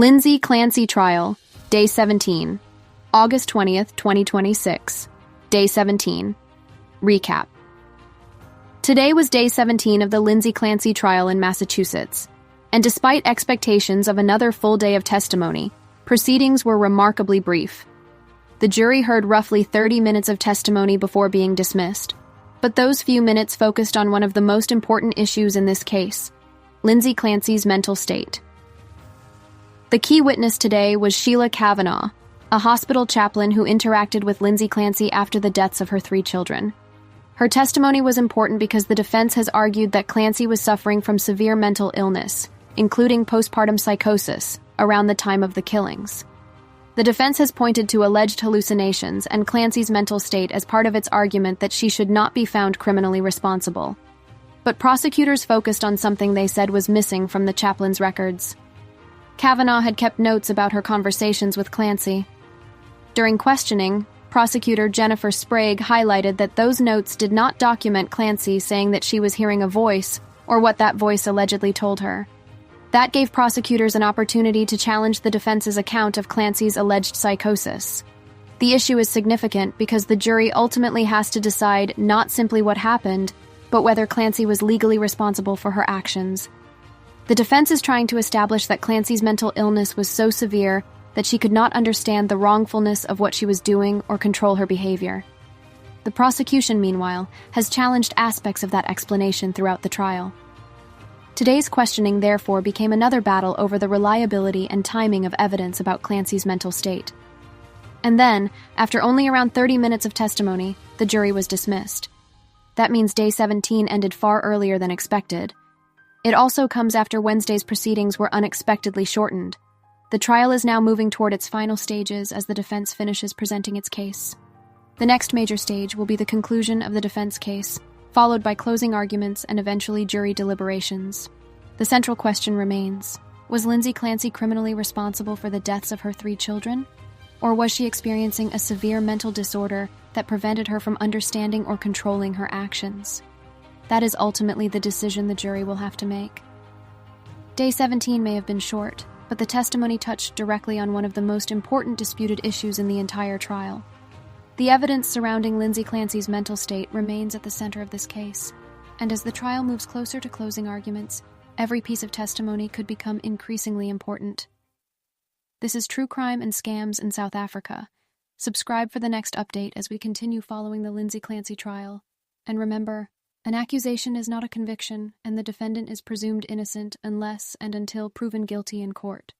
Lindsay Clancy trial, Day 17, August 20th, 2026. Day 17. Recap. Today was Day 17 of the Lindsay Clancy trial in Massachusetts, and despite expectations of another full day of testimony, proceedings were remarkably brief. The jury heard roughly 30 minutes of testimony before being dismissed, but those few minutes focused on one of the most important issues in this case, Lindsay Clancy's mental state. The key witness today was Sheila Kavanaugh, a hospital chaplain who interacted with Lindsay Clancy after the deaths of her 3 children. Her testimony was important because the defense has argued that Clancy was suffering from severe mental illness, including postpartum psychosis, around the time of the killings. The defense has pointed to alleged hallucinations and Clancy's mental state as part of its argument that she should not be found criminally responsible. But prosecutors focused on something they said was missing from the chaplain's records. Kavanaugh had kept notes about her conversations with Clancy. During questioning, prosecutor Jennifer Sprague highlighted that those notes did not document Clancy saying that she was hearing a voice or what that voice allegedly told her. That gave prosecutors an opportunity to challenge the defense's account of Clancy's alleged psychosis. The issue is significant because the jury ultimately has to decide not simply what happened, but whether Clancy was legally responsible for her actions. The defense is trying to establish that Clancy's mental illness was so severe that she could not understand the wrongfulness of what she was doing or control her behavior. The prosecution, meanwhile, has challenged aspects of that explanation throughout the trial. Today's questioning, therefore, became another battle over the reliability and timing of evidence about Clancy's mental state. And then, after only around 30 minutes of testimony, the jury was dismissed. That means Day 17 ended far earlier than expected. It also comes after Wednesday's proceedings were unexpectedly shortened. The trial is now moving toward its final stages as the defense finishes presenting its case. The next major stage will be the conclusion of the defense case, followed by closing arguments and eventually jury deliberations. The central question remains: was Lindsay Clancy criminally responsible for the deaths of her 3 children? Or was she experiencing a severe mental disorder that prevented her from understanding or controlling her actions? That is ultimately the decision the jury will have to make. Day 17 may have been short, but the testimony touched directly on one of the most important disputed issues in the entire trial. The evidence surrounding Lindsay Clancy's mental state remains at the center of this case, and as the trial moves closer to closing arguments, every piece of testimony could become increasingly important. This is True Crime and Scams in South Africa. Subscribe for the next update as we continue following the Lindsay Clancy trial. And remember, an accusation is not a conviction, and the defendant is presumed innocent unless and until proven guilty in court.